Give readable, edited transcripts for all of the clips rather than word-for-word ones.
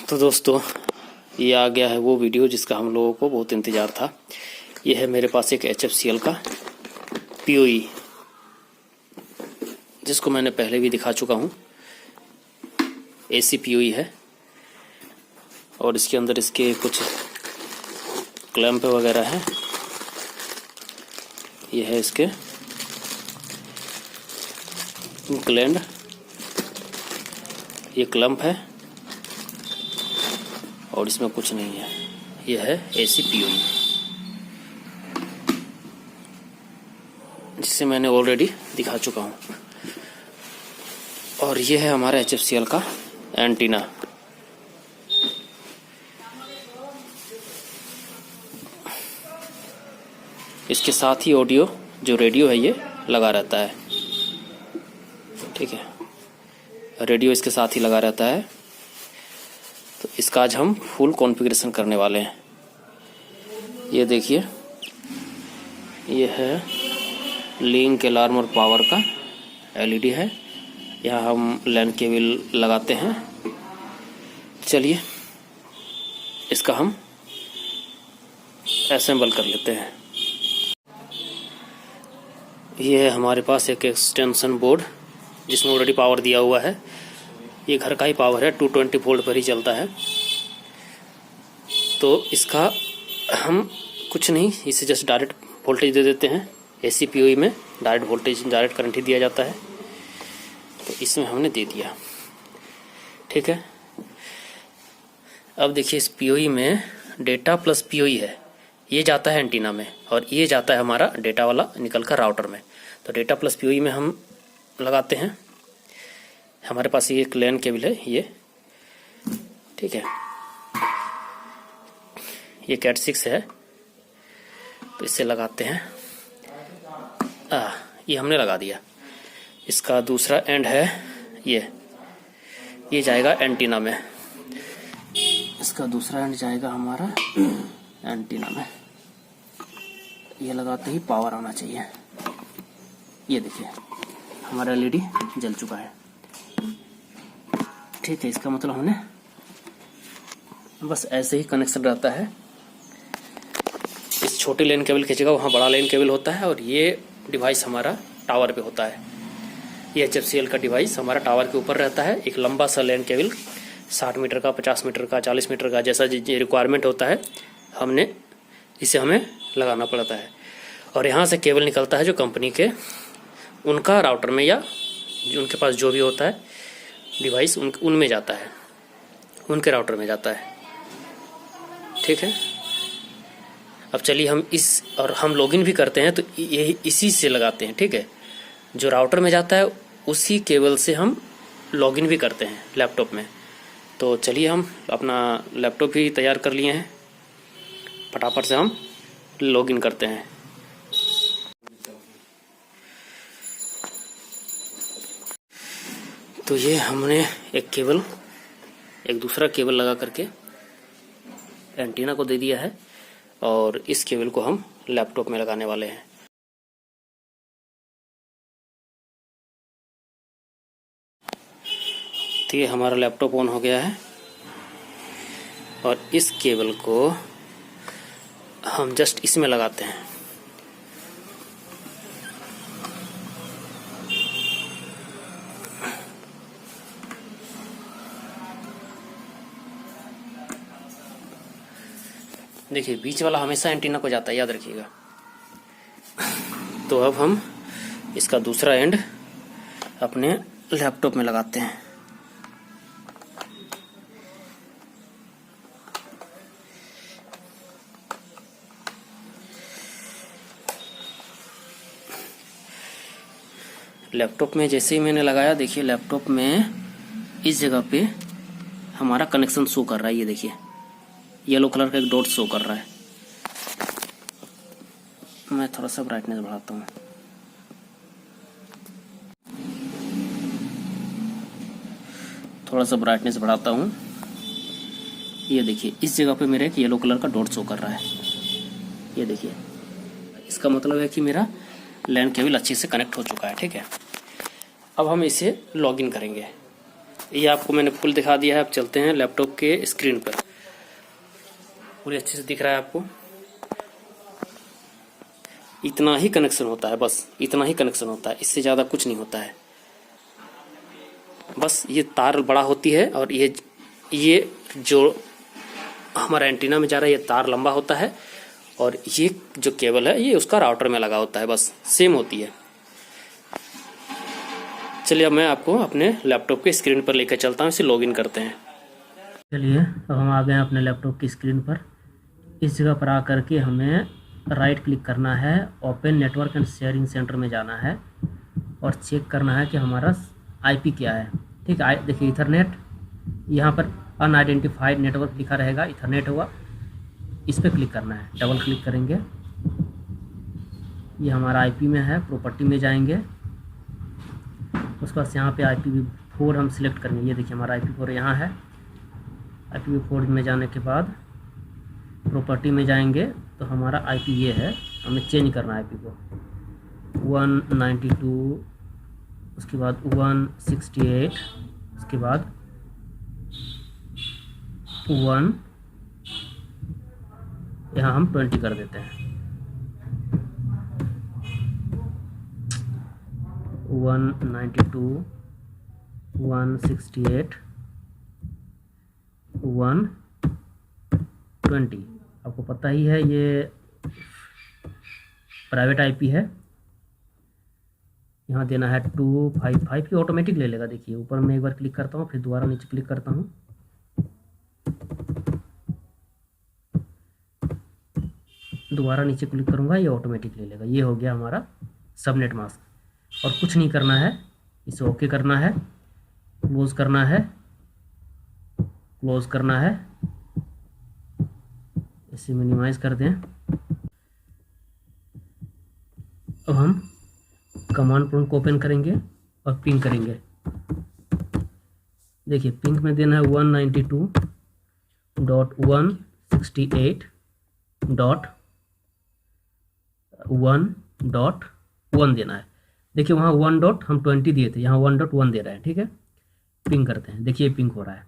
तो दोस्तों, ये आ गया है वो वीडियो जिसका हम लोगों को बहुत इंतज़ार था। ये है मेरे पास एक HFCL का POE, जिसको मैंने पहले भी दिखा चुका हूँ। AC POE है और इसके अंदर इसके कुछ क्लैंप वगैरह हैं। ये है इसके ग्लैंड, ये क्लैंप है और इसमें कुछ नहीं है। यह है AC POE, जिसे मैंने ऑलरेडी दिखा चुका हूँ। और ये है हमारा HFCL का एंटीना। इसके साथ ही ऑडियो जो रेडियो है ये लगा रहता है, ठीक है। रेडियो इसके साथ ही लगा रहता है। तो इसका आज हम फुल कॉन्फ़िगरेशन करने वाले हैं। ये देखिए, ये है लिंक अलार्म और पावर का LED है। यहाँ हम लैन केबल लगाते हैं। चलिए इसका हम असेंबल कर लेते हैं। ये है हमारे पास एक एक्सटेंशन बोर्ड जिसमें ऑलरेडी पावर दिया हुआ है। ये घर का ही पावर है, 220 वोल्ट पर ही चलता है। तो इसका हम कुछ नहीं, इसे जस्ट डायरेक्ट वोल्टेज दे देते हैं। AC POE में डायरेक्ट वोल्टेज, डायरेक्ट करंट ही दिया जाता है। तो इसमें हमने दे दिया, ठीक है। अब देखिए, इस POE में डेटा प्लस POE है। ये जाता है एंटीना में और ये जाता है हमारा डेटा वाला निकल कर राउटर में। तो डेटा प्लस POE में हम लगाते हैं। हमारे पास ये एक लैन केबल है, ये ठीक है। ये Cat 6 है, तो इसे लगाते हैं। ये हमने लगा दिया। इसका दूसरा एंड है ये जाएगा एंटीना में। इसका दूसरा एंड जाएगा हमारा एंटीना में। ये लगाते ही पावर आना चाहिए। ये देखिए, हमारा LED जल चुका है, ठीक है। इसका मतलब हमने बस ऐसे ही कनेक्शन रहता है। इस छोटे लेन केबल खींचेगा, वहाँ बड़ा लेन केबल होता है और ये डिवाइस हमारा टावर पे होता है। ये HFCL का डिवाइस हमारा टावर के ऊपर रहता है। एक लंबा सा लेन केबल 60 मीटर का, 50 मीटर का, 40 मीटर का, जैसा रिक्वायरमेंट होता है हमें लगाना पड़ता है। और यहाँ से केबल निकलता है जो कंपनी के उनका राउटर में, या जो उनके पास जो भी होता है डिवाइस उनमें जाता है, उनके राउटर में जाता है, ठीक है। अब चलिए हम लॉगिन भी करते हैं तो ये इसी से लगाते हैं, ठीक है। जो राउटर में जाता है उसी केबल से हम लॉगिन भी करते हैं लैपटॉप में। तो चलिए हम अपना लैपटॉप भी तैयार कर लिए हैं, फटाफट से हम लॉगिन करते हैं। तो ये हमने एक दूसरा केबल लगा करके एंटीना को दे दिया है और इस केबल को हम लैपटॉप में लगाने वाले हैं। तो ये हमारा लैपटॉप ऑन हो गया है और इस केबल को हम जस्ट इसमें लगाते हैं। देखिए, बीच वाला हमेशा एंटीना को जाता है, याद रखिएगा। तो अब हम इसका दूसरा एंड अपने लैपटॉप में लगाते हैं। लैपटॉप में जैसे ही मैंने लगाया, देखिए लैपटॉप में इस जगह पे हमारा कनेक्शन शो कर रहा है। ये देखिए, येलो कलर का एक डॉट शो कर रहा है। मैं थोड़ा सा ब्राइटनेस बढ़ाता हूँ। ये देखिए, इस जगह पे मेरा एक येलो कलर का डॉट शो कर रहा है। ये देखिए, इसका मतलब है कि मेरा लैन केबल अच्छे से कनेक्ट हो चुका है, ठीक है। अब हम इसे लॉगिन करेंगे। ये आपको मैंने फुल दिखा दिया है। अब चलते हैं लैपटॉप के स्क्रीन पर। पूरी अच्छे से दिख रहा है आपको। इतना ही कनेक्शन होता है, बस इतना ही कनेक्शन होता है, इससे ज़्यादा कुछ नहीं होता है। बस ये तार बड़ा होती है और ये जो हमारा एंटीना में जा रहा है ये तार लंबा होता है और ये जो केबल है ये उसका राउटर में लगा होता है, बस सेम होती है। चलिए अब मैं आपको अपने लैपटॉप के स्क्रीन पर लेकर चलता हूँ, इसे लॉगिन करते हैं। चलिए अब हम आ गए हैं अपने लैपटॉप की स्क्रीन पर। इस जगह पर आकर के हमें राइट क्लिक करना है, open network and sharing centre में जाना है और चेक करना है कि हमारा आईपी क्या है। ठीक है, देखिए इथरनेट, यहाँ पर अनआइडेंटिफाइड नेटवर्क लिखा रहेगा, इथरनेट होगा, इस पर क्लिक करना है। डबल क्लिक करेंगे, ये हमारा आईपी में है, प्रॉपर्टी में जाएंगे, उसके बाद यहाँ पे IPv4 हम सिलेक्ट करेंगे। ये देखिए हमारा IPv4 यहाँ है। IPv4 में जाने के बाद प्रॉपर्टी में जाएंगे तो हमारा IP ये है, हमें चेंज करना है IP को 192, उसके बाद 168, उसके बाद 1, यहाँ हम 20 कर देते हैं। 192, 168, 120। आपको पता ही है ये प्राइवेट IP है। यहाँ देना है 255 की, ऑटोमेटिक ले लेगा। देखिए ऊपर मैं एक बार क्लिक करता हूँ, फिर दोबारा नीचे क्लिक करता हूँ, दोबारा नीचे क्लिक करूँगा, ये ऑटोमेटिक ले लेगा। ये हो गया हमारा सबनेट मास्क। और कुछ नहीं करना है, इसे ओके करना है, क्लोज करना है, क्लोज करना है, इसे मिनिमाइज कर दें। अब हम कमांड प्रॉम्प्ट को ओपन करेंगे और पिंग करेंगे। देखिए पिंग में देना है 192.168.1.1 देना है। देखिए वहाँ 1 डॉट हम 20 दिए थे, यहाँ 1.1 दे रहे हैं। ठीक है, पिंग करते हैं, देखिए पिंग हो रहा है।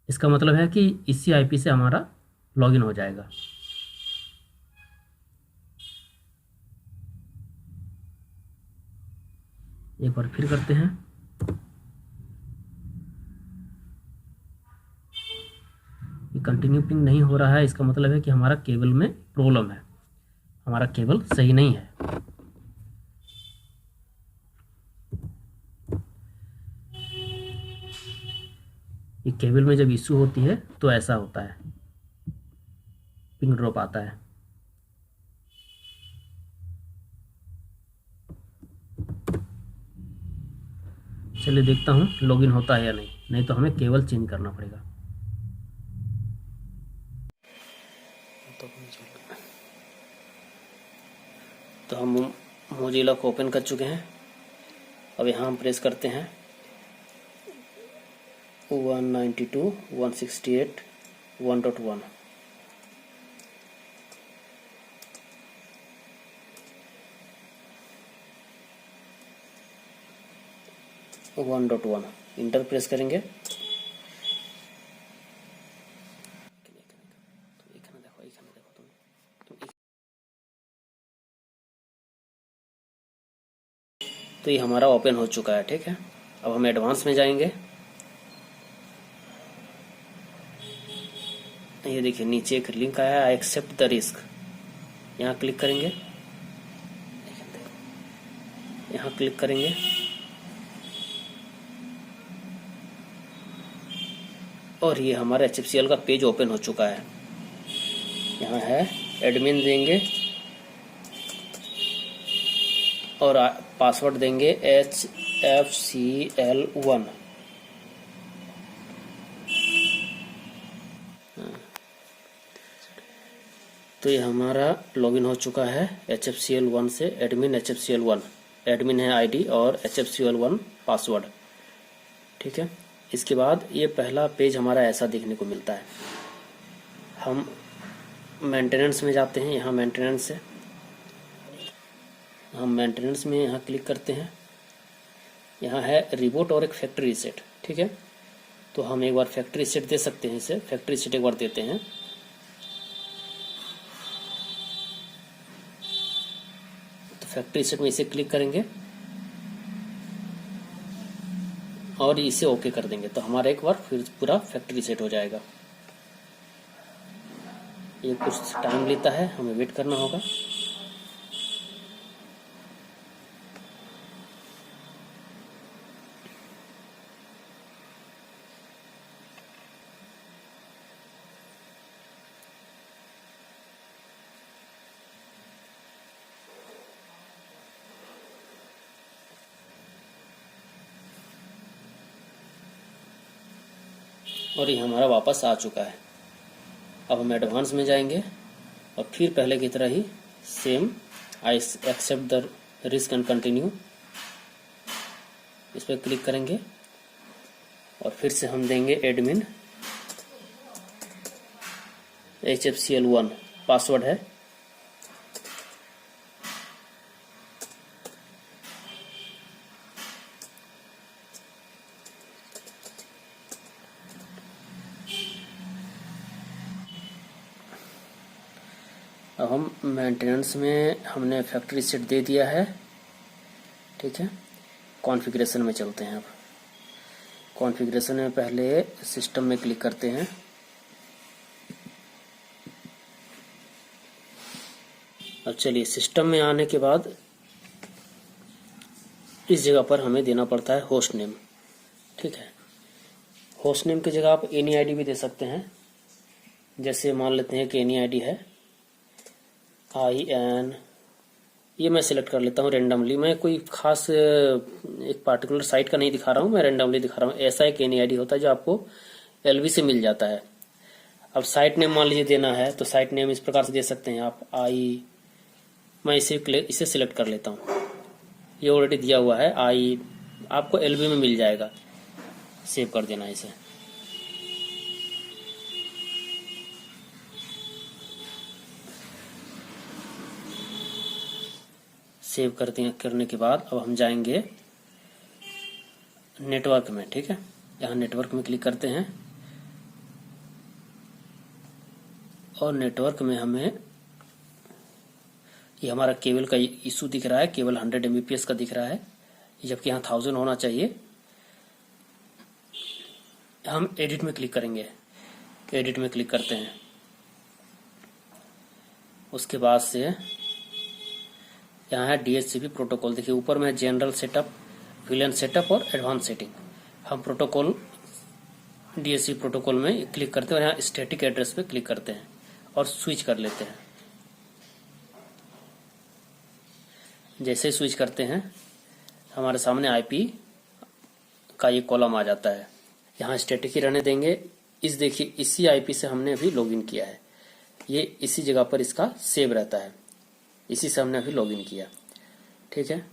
इसका मतलब है कि इसी IP से हमारा लॉगिन हो जाएगा। एक बार फिर करते हैं। ये कंटिन्यू पिंग नहीं हो रहा है, इसका मतलब है कि हमारा केबल में प्रॉब्लम है, हमारा केबल सही नहीं है। ये केबल में जब इशू होती है तो ऐसा होता है, पिंग ड्रॉप आता है। चलिए देखता हूँ लॉगिन होता है या नहीं तो हमें केबल चेंज करना पड़ेगा। तो हम मोजिला को ओपन कर चुके हैं। अब यहाँ हम प्रेस करते हैं 192.168.1.1। इंटर प्रेस करेंगे। तो ये हमारा ओपन हो चुका है। ठीक है, अब हम एडवांस में जाएंगे। ये देखिए नीचे एक लिंक आया है, आई एक्सेप्ट द रिस्क, यहाँ क्लिक करेंगे, यहाँ क्लिक करेंगे, और ये हमारा HFCL का पेज ओपन हो चुका है। यहाँ है एडमिन देंगे और पासवर्ड देंगे HFCL1। तो ये हमारा लॉगिन हो चुका है HFCL1 से। एडमिन HFCL1 एडमिन है ID और HFCL1 पासवर्ड। ठीक है, इसके बाद ये पहला पेज हमारा ऐसा देखने को मिलता है। हम मेंटेनेंस में जाते हैं, यहाँ मेंटेनेंस है, हम मेंटेनेंस में यहाँ क्लिक करते हैं। यहाँ है रिबूट और एक फैक्ट्री रीसेट। ठीक है। तो हम एक बार फैक्ट्री सेट दे सकते हैं, इसे फैक्ट्री सेट एक बार देते हैं। तो फैक्ट्री सेट में इसे क्लिक करेंगे और इसे ओके कर देंगे तो हमारा एक बार फिर पूरा फैक्ट्री सेट हो जाएगा। ये कुछ टाइम लेता है, हमें वेट करना होगा। और ये हमारा वापस आ चुका है। अब हम एडवांस में जाएंगे और फिर पहले की तरह ही same I accept the risk and continue, इस पर क्लिक करेंगे और फिर से हम देंगे एडमिन HFCL1 पासवर्ड है। अब हम मेंटेनेंस में हमने फैक्ट्री सेट दे दिया है, ठीक है। कॉन्फ़िगरेशन में चलते हैं। अब कॉन्फ़िगरेशन में पहले सिस्टम में क्लिक करते हैं। अब चलिए सिस्टम में आने के बाद इस जगह पर हमें देना पड़ता है होस्ट नेम, ठीक है। होस्ट नेम की जगह आप एनी आईडी भी दे सकते हैं। जैसे मान लेते हैं कि एनी आईडी है IN, ये मैं सिलेक्ट कर लेता हूँ रेंडमली। मैं कोई खास एक पार्टिकुलर साइट का नहीं दिखा रहा हूँ, मैं रेंडमली दिखा रहा हूँ। ऐसा एक एनी आईडी होता है जो आपको LV से मिल जाता है। अब साइट नेम मान लीजिए देना है तो साइट नेम इस प्रकार से दे सकते हैं आप मैं इसे सिलेक्ट कर लेता हूँ। ये ऑलरेडी दिया हुआ है आपको LV में मिल जाएगा। सेव कर देना इसे। सेव करने के बाद अब हम जाएंगे नेटवर्क में, ठीक है। यहाँ नेटवर्क में क्लिक करते हैं और नेटवर्क में हमें ये हमारा केबल का इशू दिख रहा है। केबल 100 Mbps का दिख रहा है, जबकि यहाँ 1000 होना चाहिए। हम एडिट में क्लिक करेंगे। एडिट में क्लिक करते हैं। उसके बाद से यहाँ है DHCP प्रोटोकॉल। देखिए ऊपर में जनरल सेटअप, विलेन सेटअप और एडवांस सेटिंग। हम प्रोटोकॉल DHCP प्रोटोकॉल में क्लिक करते हैं और यहाँ स्टैटिक एड्रेस पे क्लिक करते हैं और स्विच कर लेते हैं। जैसे ही स्विच करते हैं हमारे सामने IP का ये कॉलम आ जाता है। यहाँ स्टैटिक ही रहने देंगे। देखिए इसी IP से हमने अभी लॉगिन किया है। ये इसी जगह पर इसका सेव रहता है। इसी से हमने अभी लॉगिन किया, ठीक है।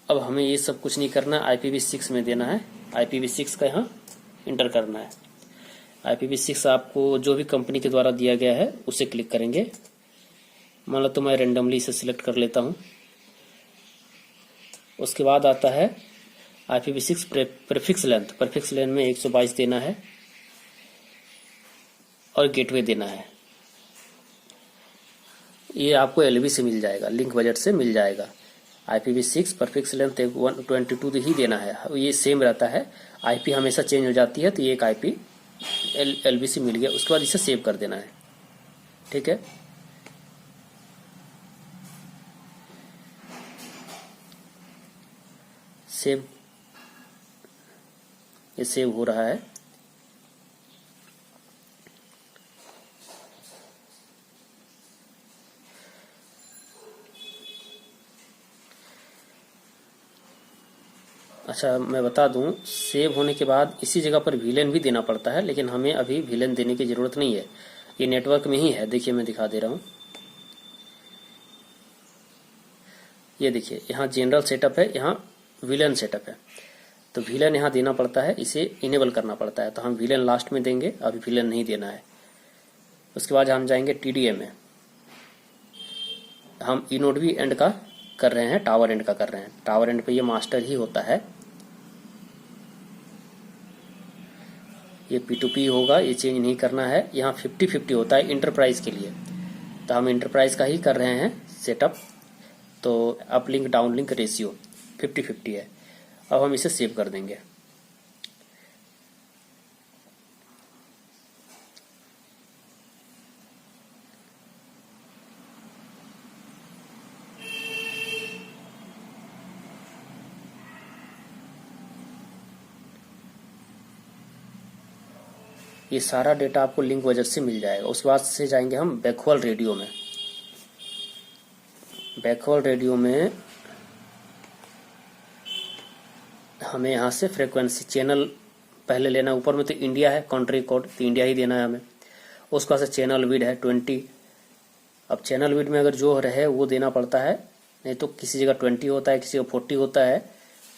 अब हमें ये सब कुछ नहीं करना, IPv6 में देना है। IPv6 का यहाँ इंटर करना है। IPv6 आपको जो भी कंपनी के द्वारा दिया गया है उसे क्लिक करेंगे। मान लो तो मैं रेंडमली इसे सिलेक्ट कर लेता हूँ। उसके बाद आता है IPv6 prefix length. Prefix length में 122 देना है और गेटवे देना है। ये आपको LV से मिल जाएगा, लिंक बजट से मिल जाएगा। IPv6 प्रीफिक्स लेंथ 122 ही देना है। ये सेम रहता है। IP हमेशा चेंज हो जाती है, तो ये एक IP LV से मिल गया। उसके बाद इसे सेव कर देना है, ठीक है। ये सेव हो रहा है। अच्छा मैं बता दूं, सेव होने के बाद इसी जगह पर विलेन भी देना पड़ता है, लेकिन हमें अभी विलेन देने की जरूरत नहीं है। ये नेटवर्क में ही है। देखिए मैं दिखा दे रहा हूं। ये देखिए यहाँ जनरल सेटअप है, यहाँ विलेन सेटअप है। तो विलेन यहाँ देना पड़ता है, इसे इनेबल करना पड़ता है। तो हम विलेन लास्ट में देंगे, अभी विलेन नहीं देना है। उसके बाद हम जाएंगे TDA में। हम इनोड भी एंड का कर रहे हैं, टावर एंड का कर रहे हैं। टावर एंड पे ये मास्टर ही होता है। ये P2P होगा, ये चेंज नहीं करना है। यहाँ 50-50 होता है इंटरप्राइज के लिए, तो हम इंटरप्राइज का ही कर रहे हैं सेटअप। तो up link down link ratio 50-50 है। अब हम इसे सेव कर देंगे। ये सारा डेटा आपको लिंक बजट से मिल जाएगा। उसके बाद से जाएंगे हम बैकहोल रेडियो में। बैकहोल रेडियो में हमें यहाँ से फ्रीक्वेंसी चैनल पहले लेना है। ऊपर में तो इंडिया है, कंट्री कोड तो इंडिया ही देना है हमें। उसके बाद से चैनल विड है 20। अब चैनल विड में अगर जो रहे वो देना पड़ता है, नहीं तो किसी जगह 20 होता है, किसी जगह 40 होता है।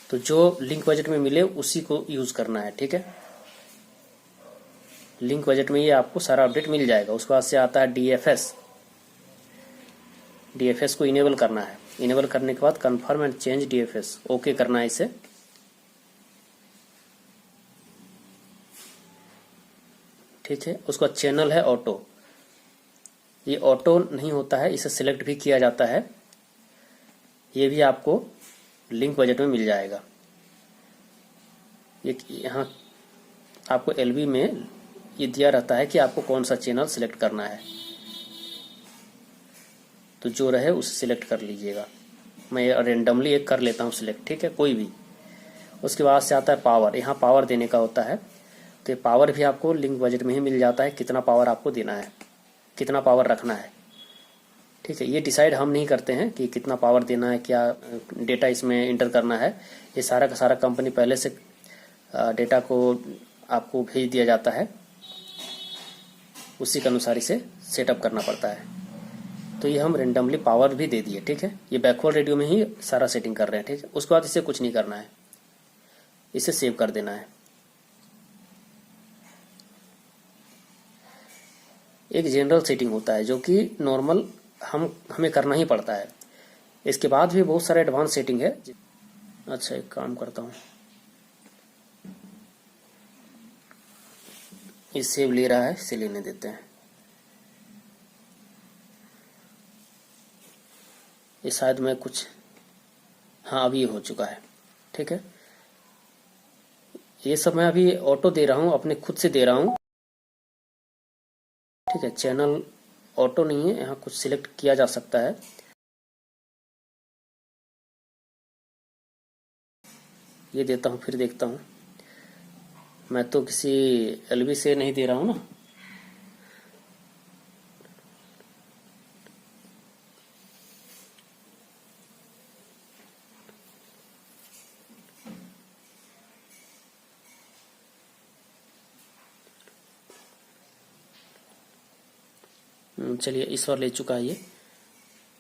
तो जो लिंक बजट में मिले उसी को यूज करना है, ठीक है। लिंक बजट में ये आपको सारा अपडेट मिल जाएगा। उसके बाद से आता है DFS। DFS को इनेबल करना है। इनेबल करने के बाद confirm and change DFS, okay करना है इसे। ठीक है। उसका चैनल है ऑटो। ये ऑटो नहीं होता है, इसे सिलेक्ट भी किया जाता है। ये भी आपको लिंक बजट में मिल जाएगा। ये यहाँ आपको LV में ये दिया रहता है कि आपको कौन सा चैनल सिलेक्ट करना है, तो जो रहे उसे सिलेक्ट कर लीजिएगा। मैं रेंडमली एक कर लेता हूँ सिलेक्ट, ठीक है, कोई भी। उसके बाद से आता है पावर। यहाँ पावर देने का होता है, तो ये पावर भी आपको लिंक बजट में ही मिल जाता है। कितना पावर आपको देना है, कितना पावर रखना है, ठीक है। ये डिसाइड हम नहीं करते हैं कि कितना पावर देना है, क्या डेटा इसमें इंटर करना है। ये सारा का सारा कंपनी पहले से डेटा को आपको भेज दिया जाता है, उसी के अनुसार इसे सेटअप करना पड़ता है। तो ये हम रेंडमली पावर भी दे दिए, ठीक है। ये बैकवर्ड रेडियो में ही सारा सेटिंग कर रहे हैं, ठीक है। उसके बाद इसे कुछ नहीं करना है, इसे सेव कर देना है। एक जनरल सेटिंग होता है जो कि नॉर्मल हमें करना ही पड़ता है। इसके बाद भी बहुत सारे एडवांस सेटिंग है। अच्छा, एक काम करता हूँ, ये सेव ले रहा है, इसे लेने देते हैं। ये शायद मैं कुछ, हाँ अभी हो चुका है, ठीक है। ये सब मैं अभी ऑटो दे रहा हूँ, अपने खुद से दे रहा हूँ, ठीक है। चैनल ऑटो नहीं है, यहाँ कुछ सिलेक्ट किया जा सकता है। ये देता हूँ, फिर देखता हूँ। मैं तो किसी LV से नहीं दे रहा हूँ ना। चलिए, इस बार ले चुका है।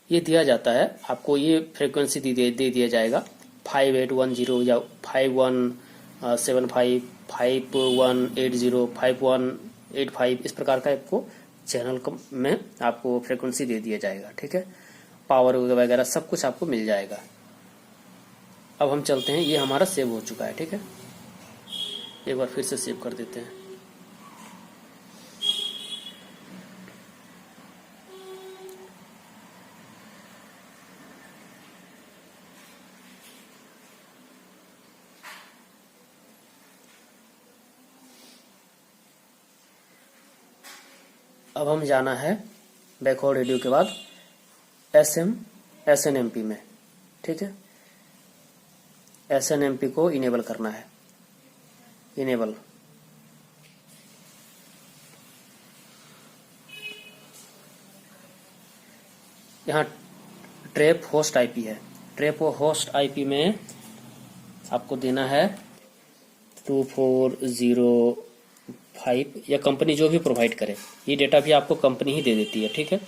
ये दिया जाता है आपको, ये फ्रीक्वेंसी दे दिया जाएगा 5810 या 5175 5180 5185, इस प्रकार का आपको चैनल में आपको फ्रीक्वेंसी दे दिया जाएगा, ठीक है। पावर वगैरह सब कुछ आपको मिल जाएगा। अब हम चलते हैं, ये हमारा सेव हो चुका है, ठीक है। एक बार फिर से सेव कर देते हैं। अब हम जाना है बैकवर्ड रेडियो के बाद SNMP में, ठीक है। SNMP को इनेबल करना है। इनेबल, यहाँ ट्रैप होस्ट IP है। ट्रैप होस्ट IP में आपको देना है 2405, या कंपनी जो भी प्रोवाइड करे। ये डेटा भी आपको कंपनी ही दे देती है, ठीक है।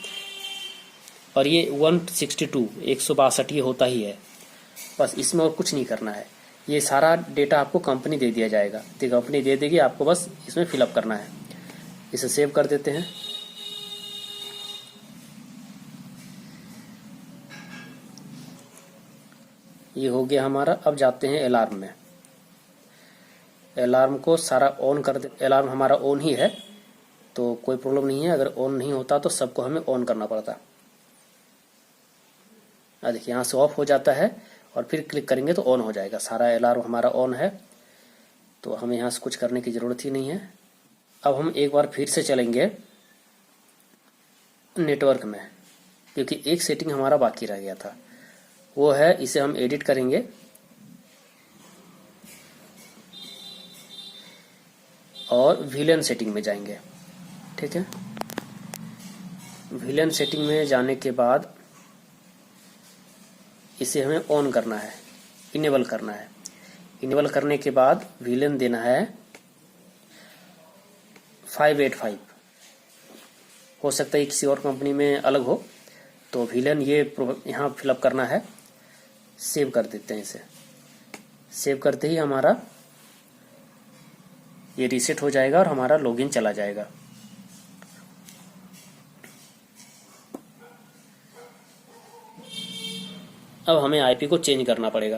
और ये 162 ये होता ही है, बस इसमें और कुछ नहीं करना है। ये सारा डेटा आपको कंपनी दे दिया जाएगा, तो कंपनी दे देगी, आपको बस इसमें फिलअप करना है। इसे सेव कर देते हैं। ये हो गया हमारा। अब जाते हैं अलार्म में। अलार्म को सारा ऑन कर दे। अलार्म हमारा ऑन ही है तो कोई प्रॉब्लम नहीं है। अगर ऑन नहीं होता तो सबको हमें ऑन करना पड़ता। देखिए यहाँ से ऑफ हो जाता है और फिर क्लिक करेंगे तो ऑन हो जाएगा। सारा अलार्म हमारा ऑन है तो हमें यहाँ से कुछ करने की ज़रूरत ही नहीं है। अब हम एक बार फिर से चलेंगे नेटवर्क में, क्योंकि एक सेटिंग हमारा बाकी रह गया था, वो है इसे हम एडिट करेंगे और VLAN सेटिंग में जाएंगे। ठीक है, VLAN सेटिंग में जाने के बाद इसे हमें ऑन करना है, इनेबल करना है। इनेबल करने के बाद VLAN देना है 585। हो सकता है किसी और कंपनी में अलग हो, तो VLAN ये यहाँ फिलअप करना है। सेव कर देते हैं इसे। सेव करते ही हमारा ये रीसेट हो जाएगा और हमारा लॉगिन चला जाएगा। अब हमें आईपी को चेंज करना पड़ेगा,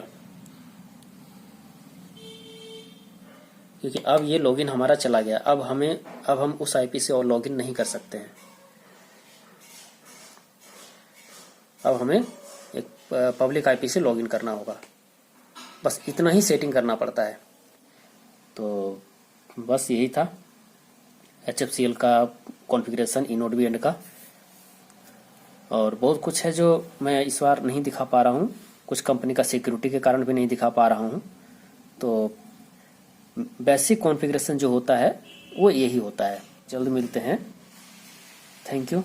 क्योंकि अब ये लॉगिन हमारा चला गया। अब हम उस आईपी से और लॉगिन नहीं कर सकते हैं। अब हमें एक पब्लिक आईपी से लॉगिन करना होगा। बस इतना ही सेटिंग करना पड़ता है। तो बस यही था HFCL का कॉन्फ़िगरेशन इनोड एंड का। और बहुत कुछ है जो मैं इस बार नहीं दिखा पा रहा हूँ, कुछ कंपनी का सिक्योरिटी के कारण भी नहीं दिखा पा रहा हूँ। तो बेसिक कॉन्फ़िगरेशन जो होता है वो यही होता है। जल्द मिलते हैं। Thank you.